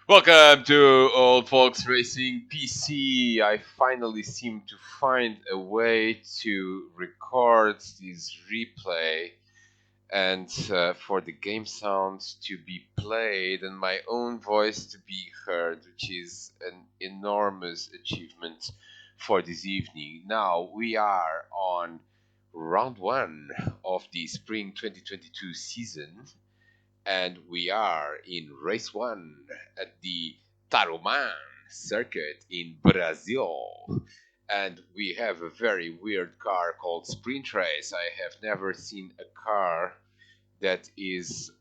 Welcome to Old Folks Racing PC. I finally seem to find a way to record this replay and for the game sounds to be played and my own voice to be heard, which is an enormous achievement for this evening. Now we are on round one of the spring 2022 season and we are in race one at the Tarumã circuit in Brazil. And we have a very weird car called Sprint Race. I have never seen a car that is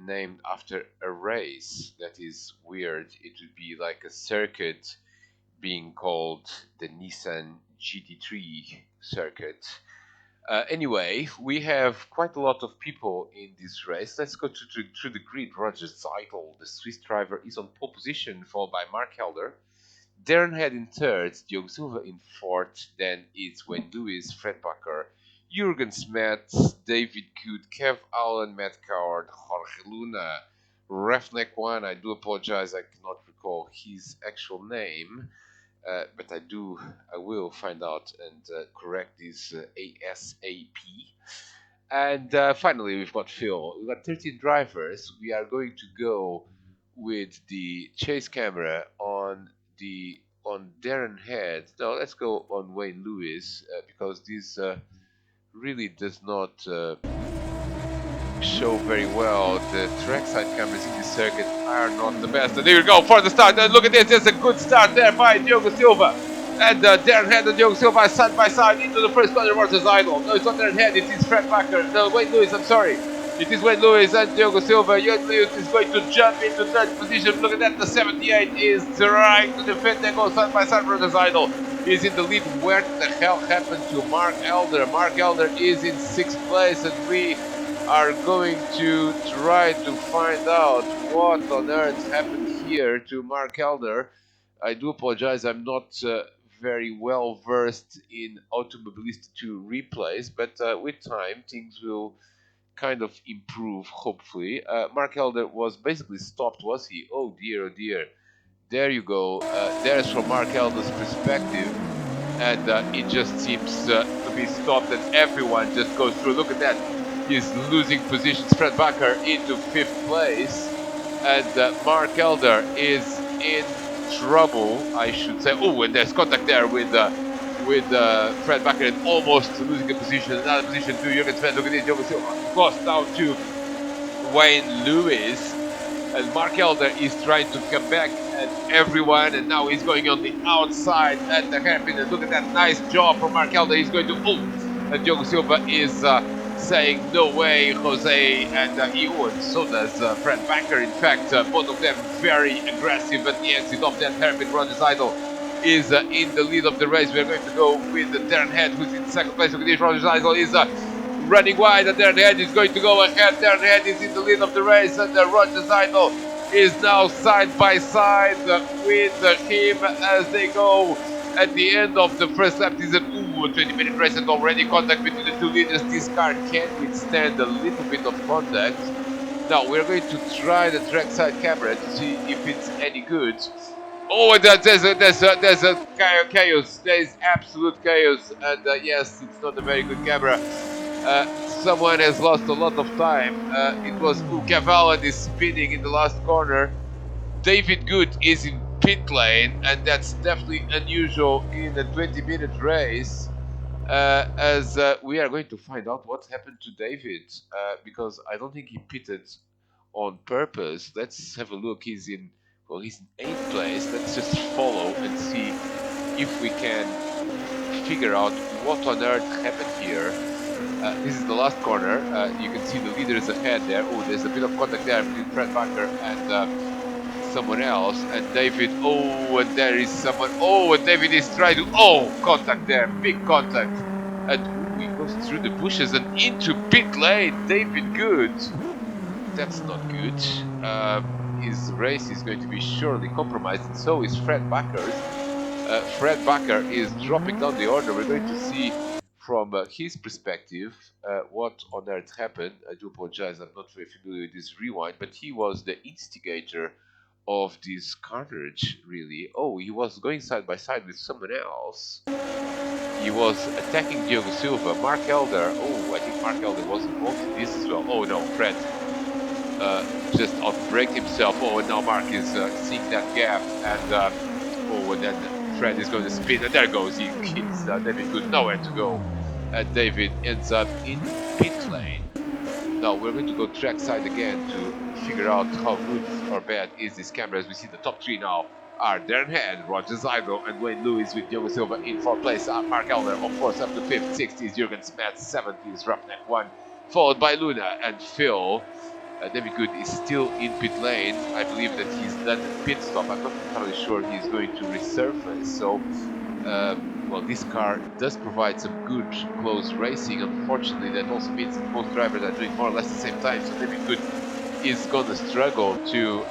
named after a race. That is weird. It would be like a circuit being called the Nissan GT3 circuit. Anyway, we have quite a lot of people in this race. Let's go through the grid. Roger Zeidel, the Swiss driver, is on pole position, followed by Mark Helder. Darren Head in third, Diogo Silva in fourth, then it's Wayne Lewis, Fred Bakker, Jurgen Smets, David Good, Kev Allen, Matt Coward, Jorge Luna, Refnek One. I do apologize, I cannot recall his actual name. But I will find out and correct this ASAP. And finally, we've got Phil. We've got 13 drivers. We are going to go with the chase camera on Darren Head. No, let's go on Wayne Lewis because this really does not show very well. The trackside cameras in this circuit are not the best. And there you go for the start. And look at this. There's a good start there by Diogo Silva. And Darren Head and Diogo Silva side by side into the first corner versus Idol. No, it's not Darren Head. It is Fred Bakker. No, Wayne Lewis. I'm sorry. It is Wayne Lewis and Diogo Silva. Wayne Lewis is going to jump into third position. Look at that. The 78 is trying to defend. They go side by side versus Idol. He's in the lead. Where the hell happened to Mark Elder? Mark Elder is in sixth place, and we are going to try to find out what on earth happened here to Mark Elder. I do apologize, I'm not very well versed in Automobilista 2 replays, but with time things will kind of improve, hopefully. Mark Elder was basically stopped, was he? Oh dear, oh dear. There you go. There's from Mark Elder's perspective. And it just seems to be stopped and everyone just goes through. Look at that. He's losing positions. Fred Bakker into fifth place. And Mark Elder is in trouble, I should say. Oh, and there's contact there with Fred Bakker and almost losing a position. Another position to Jurgen Sven. Look at this. Jurgen Silva crossed down to Wayne Lewis. And Mark Elder is trying to come back at everyone, and now he's going on the outside at the hairpin. And look at that nice job from Mark Elder. He's going to and Diogo Silva is saying no way, Jose, and and so does Fred Bakker. In fact, both of them very aggressive at the exit of that hairpin. Ron Idol is in the lead of the race. We're going to go with Darren Head, who's in second place. Look at this. Ron Idol is running wide, and Darren Head is going to go ahead. Darren Head is in the lead of the race, and Roger Zeidel is now side by side with him as they go at the end of the first lap. This is a 20-minute race and already contact between the two leaders. This car can withstand a little bit of contact. Now we're going to try the trackside camera to see if it's any good. Oh, and there's a chaos. There is absolute chaos, and yes, it's not a very good camera. Someone has lost a lot of time. It was Cavallan is spinning in the last corner. David Good is in pit lane, and that's definitely unusual in a 20-minute race. As we are going to find out what happened to David, because I don't think he pitted on purpose. Let's have a look. He's in 8th place. Let's just follow and see if we can figure out what on earth happened here. This is the last corner. You can see the leaders ahead there. Oh, there's a bit of contact there between Fred Bakker and someone else. And David, and there is someone. And David is trying to, contact there, big contact. And he goes through the bushes and into pit lane. David Good. That's not good. His race is going to be surely compromised, and so is Fred Bakker's. Fred Bakker is dropping down the order. We're going to see from his perspective what on earth happened. I do apologize, I'm not very familiar with this rewind, but he was the instigator of this carnage, really. Oh, he was going side by side with someone else. He was attacking Diogo Silva. Mark Elder. Oh, I think Mark Elder was involved in this as well. Oh no, Fred just outbraked himself. Oh, and now Mark is seeing that gap, and oh, and then Fred is going to spin, and there goes. He hits David Good, nowhere to go. David ends up in pit lane. Now we're going to go trackside again to figure out how good or bad is this camera. As we see the top three now are Darren Head, Roger Zygo, and Wayne Lewis, with Diogo Silva in fourth place. Mark Elder, of course, up to fifth. Sixth is Jurgen Smets. Seventh is Roughneck 1, followed by Luna and Phil. David Good is still in pit lane. I believe that he's done a pit stop. I'm not entirely sure he's going to resurface. So, well, this car does provide some good close racing. Unfortunately, that also means that most drivers are doing more or less the same time. So David Good is going to struggle to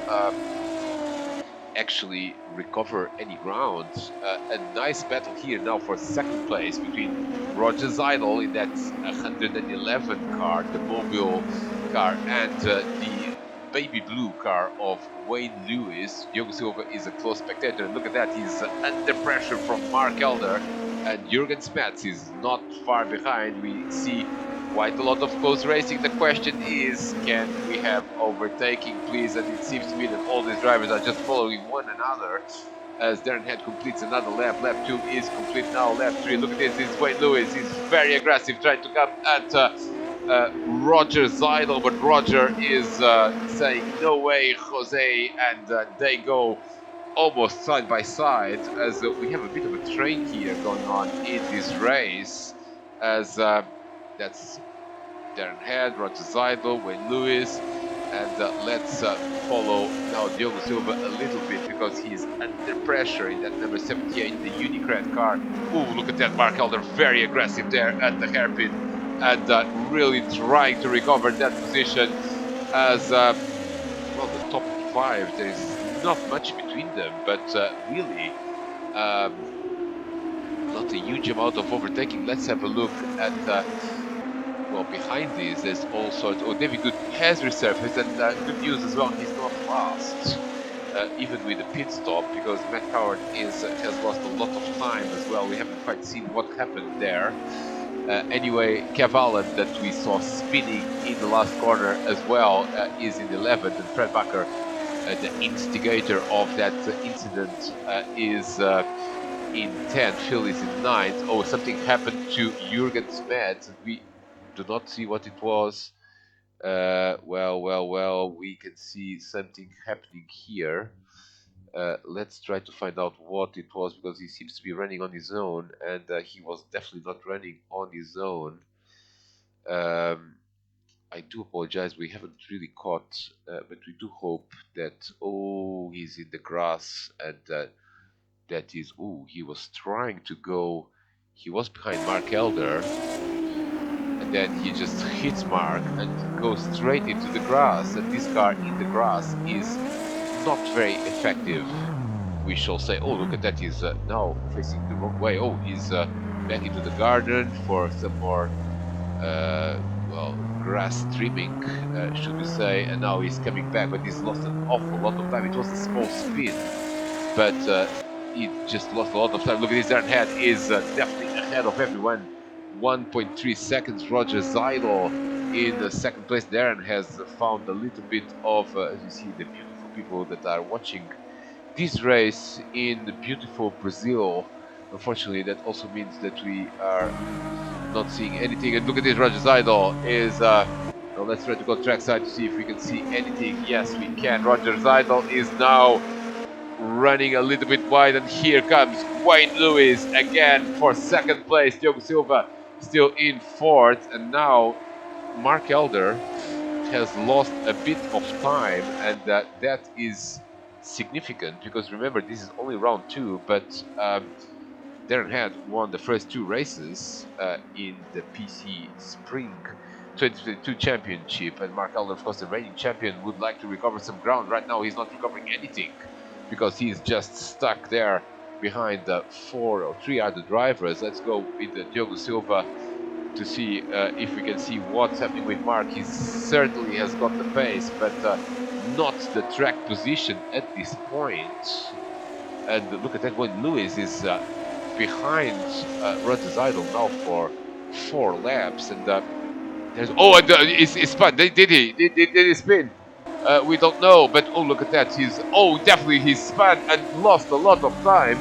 actually recover any ground. A nice battle here now for second place between Roger Zeidel in that 111 car, the mobile car, and the baby blue car of Wayne Lewis. Diogo Silva is a close spectator. Look at that, he's under pressure from Mark Elder, and Jurgen Smets is not far behind. We see quite a lot of close racing. The question is, can we have overtaking, please? And it seems to me that all these drivers are just following one another as Darren Head completes another lap. Lap 2 is complete now. Lap 3, look at this, it's Wayne Lewis. He's very aggressive, trying to come at Roger Zeidel, but Roger is saying, no way, Jose, and they go almost side by side, as we have a bit of a train here going on in this race, as that's Darren Head, Roger Zeidel, Wayne Lewis, and let's follow now Diogo Silva a little bit, because he's under pressure in that number 78, the Unicred car. Ooh, look at that, Mark Elder, very aggressive there at the hairpin, and really trying to recover that position, as well, the top 5, there's not much between them, but really not a huge amount of overtaking. Let's have a look at well, behind this, there's all sorts. Oh, David Good has resurfaced, and good news as well, he's not last, even with the pit stop, because Matt Howard has lost a lot of time as well. We haven't quite seen what happened there. Anyway, Kev Allen, that we saw spinning in the last corner as well, is in 11th, and Fred Bakker, the instigator of that incident, is in 10th. Phil is in 9th. Oh, something happened to Jurgen Smets. We do not see what it was. Well, we can see something happening here. Let's try to find out what it was, because he seems to be running on his own, and he was definitely not running on his own. I do apologize, we haven't really caught, but we do hope that, oh, he's in the grass, and that is, oh, he was trying to go, he was behind Mark Elder, and then he just hits Mark and goes straight into the grass, and this car in the grass is not very effective, we shall say. Oh, look at that, he's now facing the wrong way. Oh, he's back into the garden for some more well, grass trimming, should we say, and now he's coming back, but he's lost an awful lot of time. It was a small spin, but he just lost a lot of time. Look at this, Darren Head is definitely ahead of everyone. 1.3 seconds. Roger Zeidel in the second place. Darren has found a little bit of, as you see, the beautiful people that are watching this race in the beautiful Brazil. Unfortunately, that also means that we are not seeing anything. And look at this, Roger Zeidel is, well, let's try to go trackside to see if we can see anything. Yes, we can. Roger Zeidel is now running a little bit wide, and here comes Wayne Lewis again for second place. Diogo Silva still in fourth, and now Mark Elder has lost a bit of time, and that is significant, because remember, this is only round 2, but Darren Head won the first 2 races in the PC Spring 2022 Championship, and Mark Elder, of course, the reigning champion, would like to recover some ground. Right now, he's not recovering anything, because he's just stuck there behind 4 or 3 other drivers. Let's go with Diogo Silva to see if we can see what's happening with Mark. He certainly has got the pace, but not the track position at this point. And look at that one. Lewis is behind Roger Seidel now for 4 laps. And there's and he spun. Did he? Did he spin? We don't know. But oh, look at that. Definitely he spun and lost a lot of time.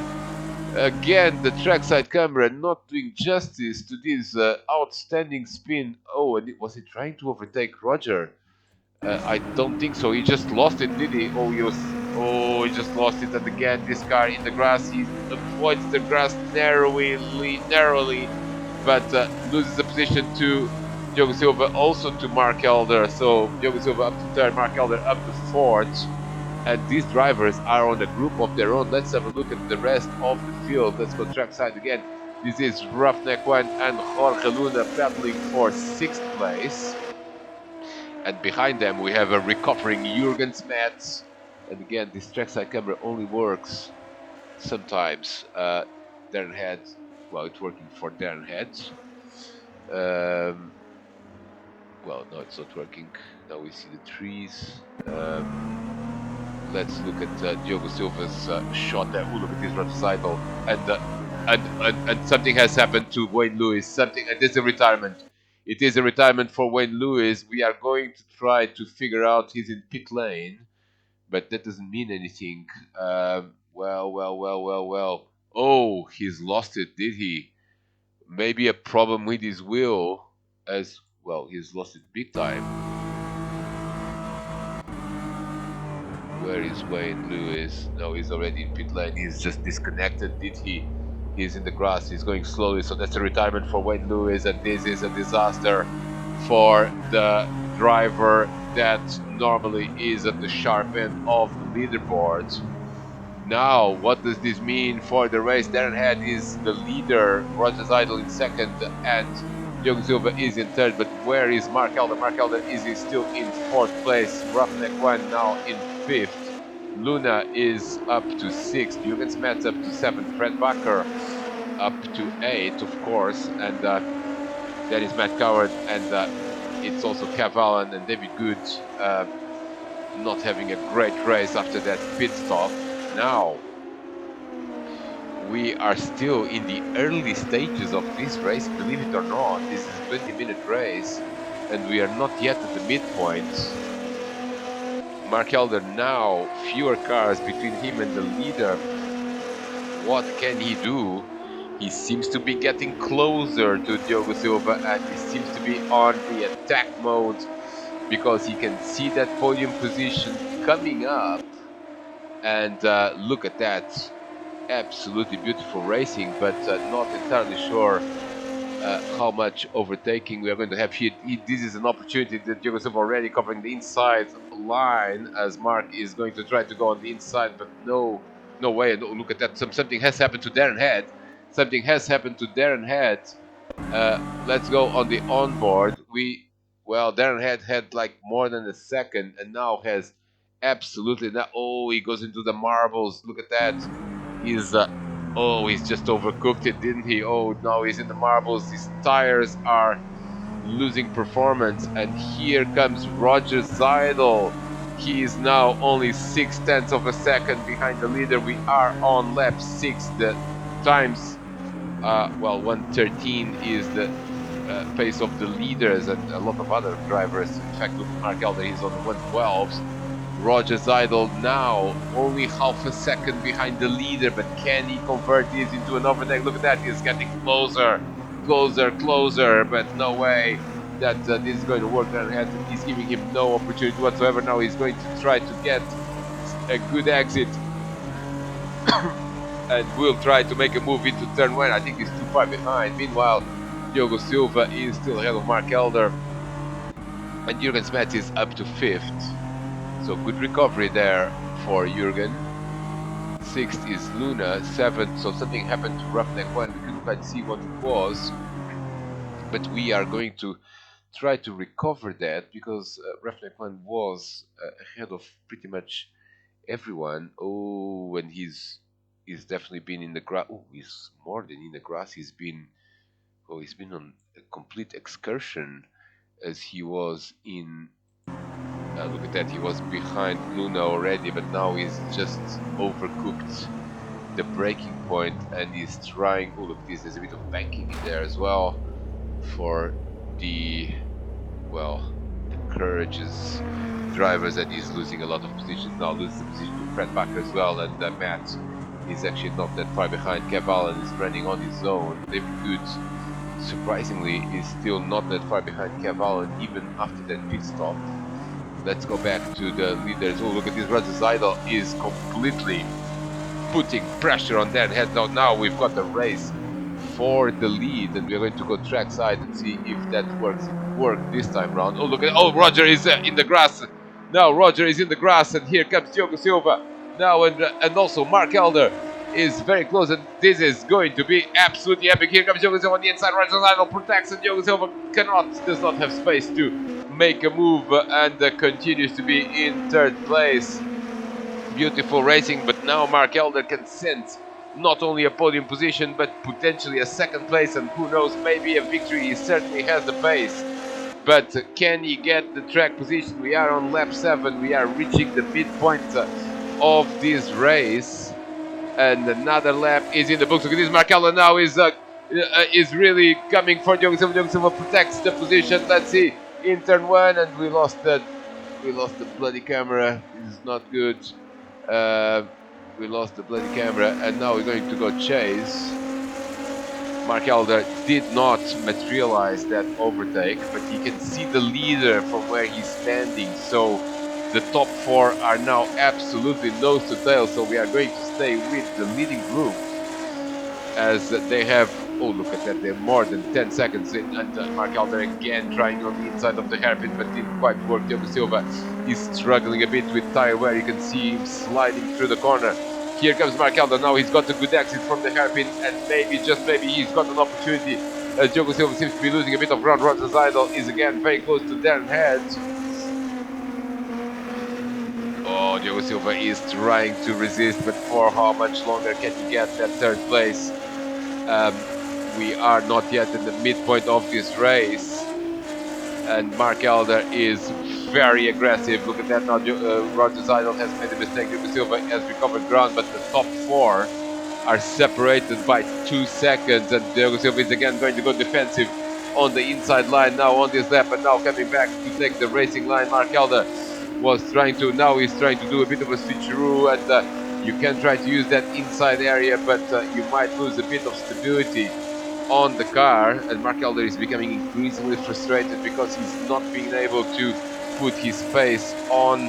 Again, the trackside camera not doing justice to this outstanding spin. Oh, and was he trying to overtake Roger? I don't think so. He just lost it, did he? He just lost it. And again, this car in the grass. He avoids the grass narrowly, but loses the position to Diogo Silva, also to Mark Elder. So Diogo Silva up to third, Mark Elder up to fourth. And these drivers are on a group of their own. Let's have a look at the rest of the field. Let's go trackside again. This is Roughneck One and Jorge Luna battling for sixth place. And behind them we have a recovering Jürgen Smets. And again, this trackside camera only works sometimes. Darren Head, well, it's working for Darren Head. Well, no, it's not working. Now we see the trees. Let's look at Diogo Silva's shot there. Oh, look at this motorcycle. And something has happened to Wayne Lewis. It is a retirement. It is a retirement for Wayne Lewis. We are going to try to figure out he's in pit lane, but that doesn't mean anything. Well. Oh, he's lost it, did he? Maybe a problem with his wheel. As well, he's lost it big time. Where is Wayne Lewis? No, he's already in pit lane. He's just disconnected. Did he? He's in the grass. He's going slowly. So that's a retirement for Wayne Lewis. And this is a disaster for the driver that normally is at the sharp end of the leaderboard. Now, what does this mean for the race? Darren Head is the leader. Roger Seidel in second. And Diogo Silva is in third. But where is Mark Elder? Mark Elder is still in fourth place. Roughneck One now in fifth. Luna is up to sixth. Jürgen Smets up to seventh. Fred Bakker up to eighth, of course. And that is Matt Coward. And it's also Kev Allen and David Good not having a great race after that pit stop. Now, we are still in the early stages of this race, believe it or not. This is a 20-minute race, and we are not yet at the midpoint. Mark Elder now, fewer cars between him and the leader. What can he do? He seems to be getting closer to Diogo Silva, and he seems to be on the attack mode because he can see that podium position coming up. And look at that. Absolutely beautiful racing, but not entirely sure how much overtaking we are going to have here. This is an opportunity that Diogo Silva already covering the inside line, as Mark is going to try to go on the inside, but no way. No, look at that. Something has happened to Darren Head. Something has happened to Darren Head. Let's go on the onboard. Darren Head had like more than a second, and now has absolutely not. Oh, he goes into the marbles. Look at that. He's just overcooked it, didn't he? Oh, now he's in the marbles. His tires are losing performance, and here comes Roger Seidel. He is now only 0.6 of a second behind the leader. We are on lap 6. The times, 1:13 is the pace of the leaders and a lot of other drivers. In fact, look, Mark Elder is on the 1:12s. Roger Seidel now only half a second behind the leader, but can he convert this into an overtake? Look at that, he's getting closer, but no way that this is going to work. And he's giving him no opportunity whatsoever. Now he's going to try to get a good exit and will try to make a move into turn 1. I think he's too far behind. Meanwhile, Diogo Silva is still ahead of Mark Elder, and Jürgen Smets is up to 5th. So good recovery there for Jürgen. 6th is Luna. 7th, so something happened to Roughneck One. We couldn't quite see what it was, but we are going to try to recover that because Roughneck One was ahead of pretty much everyone. Oh, and he's definitely been in the grass. Oh, he's more than in the grass. He's been on a complete excursion, as he was in Look at that, he was behind Luna already, but now he's just overcooked the braking point and he's trying. Oh, look, this there's a bit of banking in there as well for the, well, the courageous drivers, and he's losing a lot of positions now. Loses the position to Fred Bakker as well, and Matt is actually not that far behind. Kev Allen is running on his own. David Good, surprisingly, is still not that far behind Kev Allen even after that pit stop. Let's go back to the leaders. Oh, look at this. Roger Seidel is completely putting pressure on that head. Now we've got the race for the lead, and we're going to go trackside and see if that works. It worked this time round. Oh, look at, oh, Roger is in the grass. Now Roger is in the grass, and here comes Diogo Silva. Now, and also Mark Elder is very close, and this is going to be absolutely epic. Here comes Diogo Silva on the inside. Roger Seidel protects, and Diogo Silva does not have space to make a move, and continues to be in third place. Beautiful racing, but now Mark Elder can sense not only a podium position, but potentially a second place, and who knows, maybe a victory. He certainly has the pace, but can he get the track position? We are on lap 7, we are reaching the midpoint of this race, and another lap is in the books. Look at this, Mark Elder now is really coming for Diogo Silva. Diogo Silva protects the position. Let's see, in turn 1, and we lost the bloody camera. This is not good. We lost the bloody camera, and now we're going to go chase. Mark Elder did not materialize that overtake, but he can see the leader from where he's standing. So the top 4 are now absolutely nose to tail. So we are going to stay with the leading group, as they have, oh, look at that, they're more than 10 seconds in, and Mark Elder again trying on the inside of the hairpin, but didn't quite work. Diogo Silva is struggling a bit with tire wear. You can see him sliding through the corner. Here comes Mark Elder. Now he's got a good exit from the hairpin, and maybe, just maybe, he's got an opportunity. Diogo Silva seems to be losing a bit of ground. Roger Seidel is again very close to Darren Head. Oh, Diogo Silva is trying to resist, but for how much longer can he get that third place? We are not yet in the midpoint of this race, and Mark Elder is very aggressive. Look at that now. Roger Seidel has made a mistake. Diogo Silva has recovered ground, but the top 4 are separated by 2 seconds, and Diogo Silva is again going to go defensive on the inside line now on this lap, and now coming back to take the racing line. Mark Elder was trying to, now he's trying to do a bit of a switcheroo, and you can try to use that inside area, but you might lose a bit of stability on the car, and Mark Elder is becoming increasingly frustrated because he's not being able to put his face on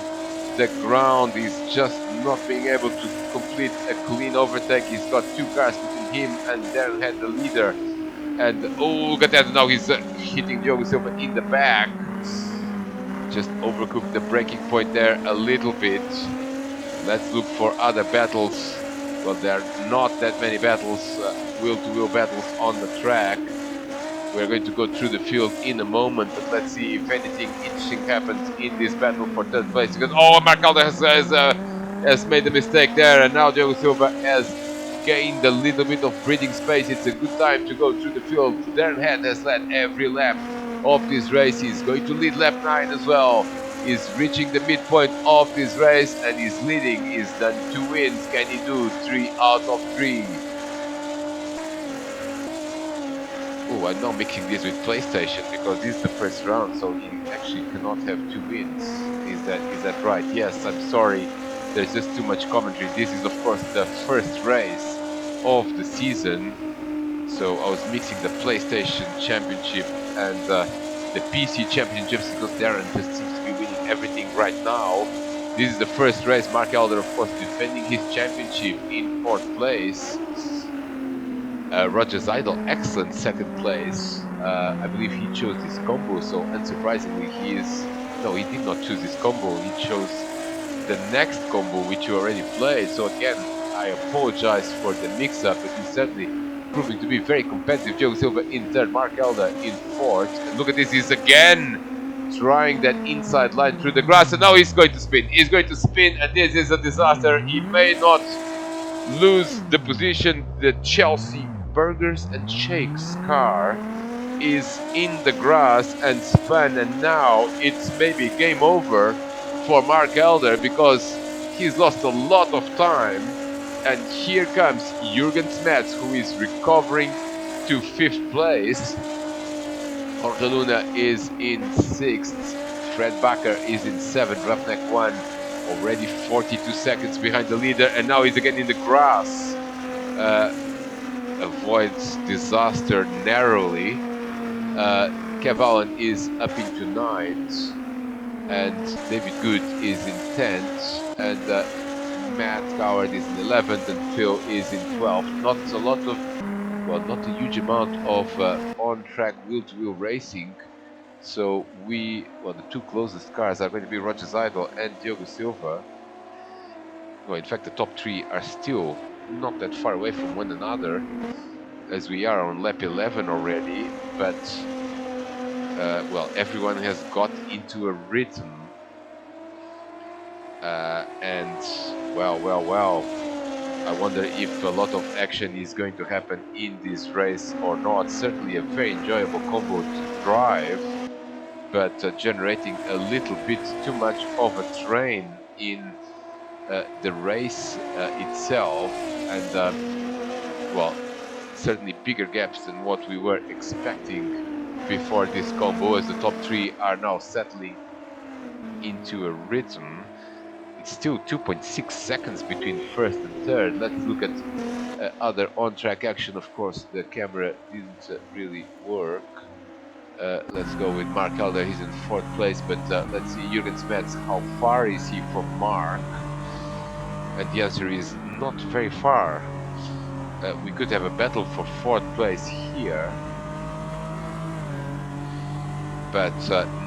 the ground. He's just not being able to complete a clean overtake. He's got 2 cars between him and Darren Head, the leader, and oh, look at that, now he's hitting Diogo Silva in the back. Just overcooked the braking point there a little bit. Let's look for other battles. Well, there are not that many battles, wheel-to-wheel battles on the track. We're going to go through the field in a moment, but let's see if anything interesting happens in this battle for third place. Because, oh, Mark Elder has made a mistake there, and now Diogo Silva has gained a little bit of breathing space. It's a good time to go through the field. Darren Head has led every lap of this race. He's going to lead lap 9 as well. He's reaching the midpoint of this race, and he's leading. He's done 2 wins. Can he do 3 out of 3? Oh, I'm now mixing this with PlayStation because this is the first round, so he actually cannot have 2 wins. Is that right? Yes, I'm sorry. There's just too much commentary. This is, of course, the first race of the season. So I was mixing the PlayStation Championship and the PC Championships because Darren just seems to be winning everything right now. This is the first race. Mark Elder, of course, defending his championship in 4th place. Roger Seidel, excellent 2nd place. I believe he chose this combo, so unsurprisingly he did not choose this combo. He chose the next combo, which you already played. So again, I apologize for the mix-up, but he's certainly proving to be very competitive. Diogo Silva in 3rd, Mark Elder in 4th. And look at this, he's again trying that inside line through the grass, and now he's going to spin. He's going to spin, and this is a disaster. He may not lose the position. The Chelsea Burgers and Shakes car is in the grass and spun, and now it's maybe game over for Mark Elder because he's lost a lot of time. And here comes Jürgen Smets, who is recovering to 5th place. Jorge Luna is in 6th. Fred Bakker is in 7th. Roughneck 1 already 42 seconds behind the leader, and now he's again in the grass. Avoids disaster narrowly. Kev Allen is up into 9th, and David Good is in 10th, and Matt Coward is in 11th, and Phil is in 12th. Not a lot of, well, not a huge amount of on-track wheel-to-wheel racing. So the two closest cars are going to be Roger Seidel and Diogo Silva. Well, in fact, the top 3 are still not that far away from one another, as we are on lap 11 already, but well, everyone has got into a rhythm, and well, I wonder if a lot of action is going to happen in this race or not. Certainly a very enjoyable combo to drive, but generating a little bit too much of a train in the race itself, and well, certainly bigger gaps than what we were expecting before this combo, as the top 3 are now settling into a rhythm. It's still 2.6 seconds between 1st and 3rd. Let's look at other on-track action. Of course, the camera didn't really work. Let's go with Mark Elder. He's in 4th place, but let's see Jürgen Smets. How far is he from Mark? And the answer is not very far. We could have a battle for 4th place here, but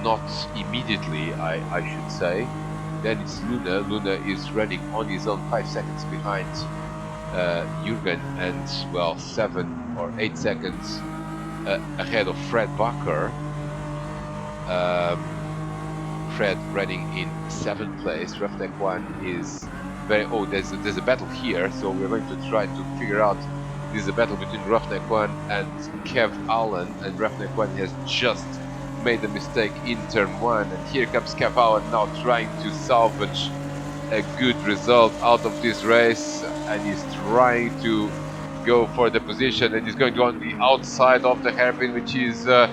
not immediately, I should say. Then it's Luna. Luna is running on his own 5 seconds behind Jürgen, and well, 7 or 8 seconds ahead of Fred Bakker. Fred running in 7th place. Roughneck 1 is very... Oh, there's a battle here, so we're going to try to figure out. This is a battle between Roughneck 1 and Kev Allen, and Roughneck 1 has just made a mistake in turn 1, and here comes Kev Allen now trying to salvage a good result out of this race, and he's trying to go for the position, and he's going to on the outside of the hairpin, which is an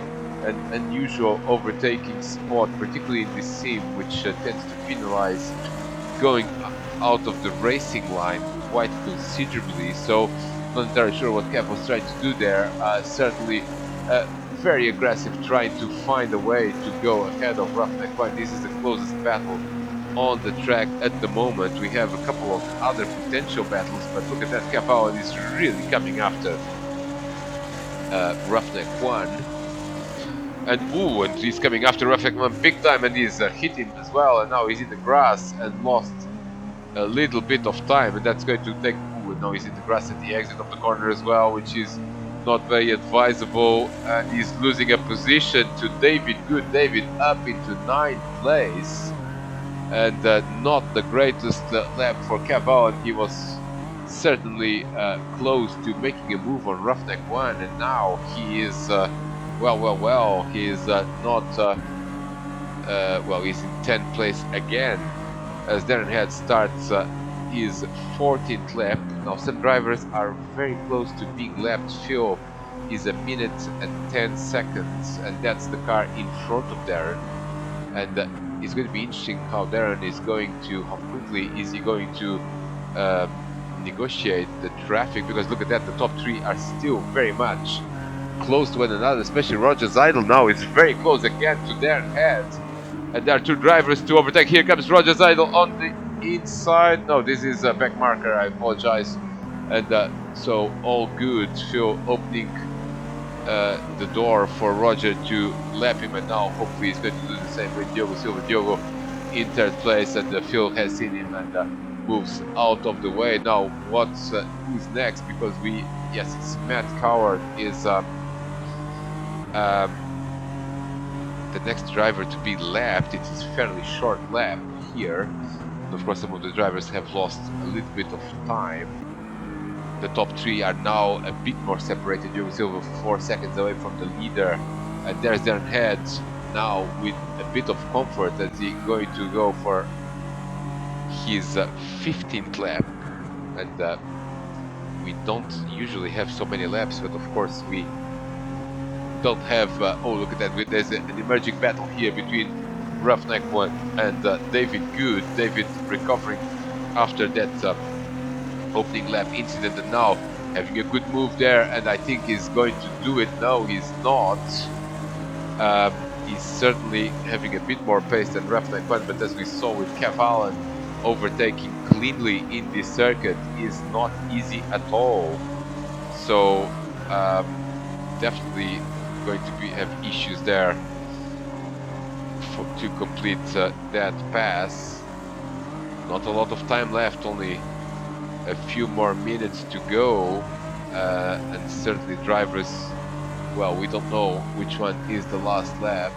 unusual overtaking spot, particularly in this sim, which tends to penalize going out of the racing line quite considerably. So not entirely sure what Kev was trying to do there. Certainly very aggressive, trying to find a way to go ahead of Roughneck 1. This is the closest battle on the track at the moment. We have a couple of other potential battles, but look at that, Kev Allen is really coming after Roughneck 1. And he's coming after Roughneck 1 big time, and he's hit him as well, and now he's in the grass and lost a little bit of time, and that's going to take... and now he's in the grass at the exit of the corner as well, which is not very advisable, and he's losing a position to David Good. David up into 9th place, and not the greatest lap for Kev Allen. He was certainly close to making a move on Roughneck 1, and now he is well, he is not well, he's in 10th place again, as Darren Head starts his 14th lap. Now some drivers are very close to being lapped. Phil is 1 minute and 10 seconds, and that's the car in front of Darren, and it's going to be interesting how Darren is going to, how quickly is he going to negotiate the traffic, because look at that, the top 3 are still very much close to one another, especially Roger Seidel now is very close again to Darren Head, and there are 2 drivers to overtake. Here comes Roger Seidel on the inside. No, this is a back marker, I apologize. And so all good. Phil opening the door for Roger to lap him, and now hopefully he's going to do the same with Diogo Silva. Diogo in 3rd place, and Phil has seen him and moves out of the way. Now who's next, because yes, it's Matt Coward is the next driver to be lapped. It is a fairly short lap here. And of course, some of the drivers have lost a little bit of time. The top 3 are now a bit more separated. Diogo Silva 4 seconds away from the leader, and there's Darren Head now with a bit of comfort as he's going to go for his 15th lap. And we don't usually have so many laps, but of course we don't have... oh, look at that, there's an emerging battle here between Roughneck One and David Good. David recovering after that opening lap incident, and now having a good move there, and I think he's going to do it. No, he's not. He's certainly having a bit more pace than Roughneck One, but as we saw with Kev Allen, overtaking cleanly in this circuit is not easy at all. So definitely going to have issues there to complete that pass. Not a lot of time left, only a few more minutes to go, and certainly drivers, well, we don't know which one is the last lap.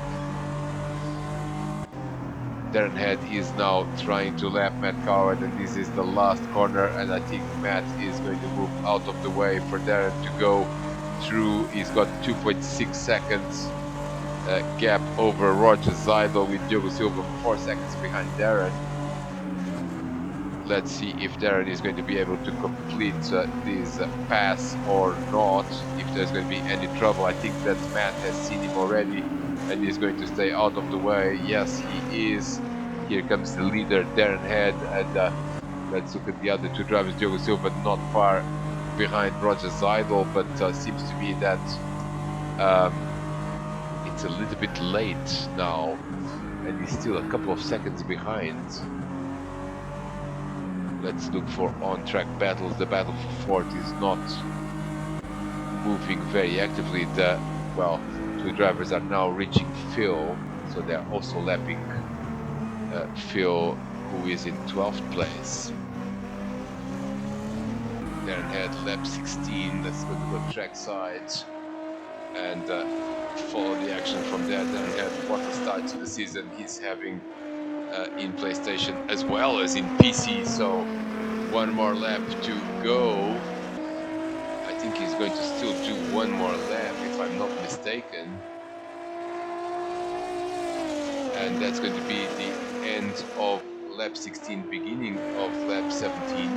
Darren Head is now trying to lap Matt Coward, and this is the last corner, and I think Matt is going to move out of the way for Darren to go through. He's got 2.6 seconds gap over Roger Zeidel, with Diogo Silva 4 seconds behind Darren. Let's see if Darren is going to be able to complete this pass or not, if there's going to be any trouble. I think that Matt has seen him already and is going to stay out of the way. Yes, he is. Here comes the leader, Darren Head, and let's look at the other two drivers. Diogo Silva not far behind Roger Zeidel, but seems to be that it's a little bit late now, and he's still a couple of seconds behind. Let's look for on-track battles. The battle for fourth is not moving very actively. Well, two drivers are now reaching Phil, so they're also lapping Phil, who is in 12th place. Darren Head, lap 16. Let's go to the track side and follow the action from there. Darren Head, what a start to the season he's having in PlayStation as well as in PC, so one more lap to go. I think he's going to still do one more lap if I'm not mistaken, and that's going to be the end of lap 16, beginning of lap 17.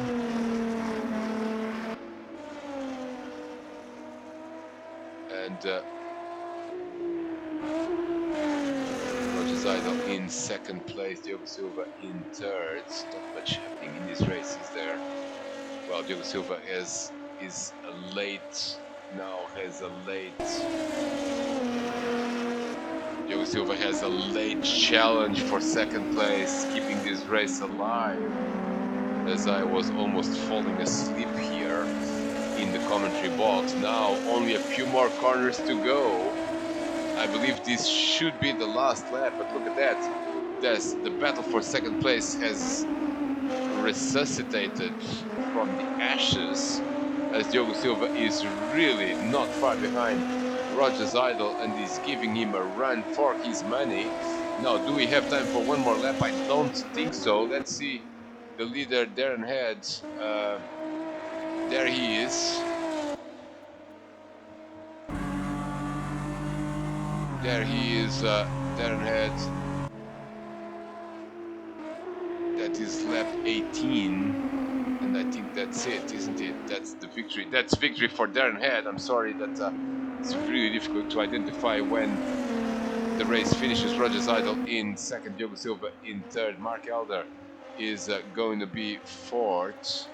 And Zeidel in second place, Diogo Silva in third. Not much happening in this race, is there? Well, Diogo Silva is a late Diogo Silva has a late challenge for second place, keeping this race alive, as I was almost falling asleep here in the commentary box. Now only a few more corners to go. I believe this should be the last lap, but look at that. The battle for second place has resuscitated from the ashes, as Diogo Silva is really not far behind Roger Zeidel and is giving him a run for his money. Now, do we have time for one more lap? I don't think so. Let's see the leader, Darren Head. There he is. There he is, Darren Head. That is lap 18, and I think that's it, isn't it? That's the victory. That's victory for Darren Head. I'm sorry that it's really difficult to identify when the race finishes. Roger Zeidel in second, Diogo Silva in third. Mark Elder is going to be fourth.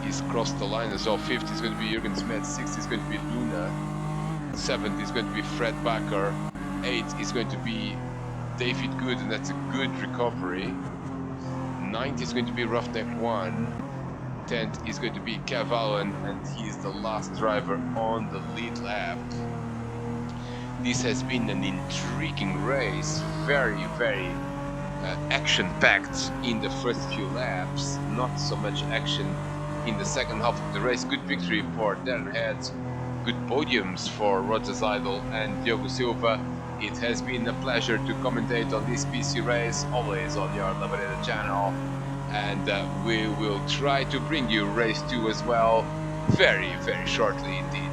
He's crossed the line as well. Fifth is going to be Jürgen Smith. Sixth is going to be Luna. 7th is going to be Fred Bakker. 8th is going to be David Good, and that's a good recovery. 9th is going to be Roughneck One. 10th is going to be Kev Allen, and he's the last driver on the lead lap. This has been an intriguing race, very, very action-packed in the first few laps. Not so much action in the second half of the race. Good victory for Darren Head. Good podiums for Roger Zeidel and Diogo Silva. It has been a pleasure to commentate on this PC race, always on your Labareda channel, and we will try to bring you race 2 as well, very, very shortly indeed.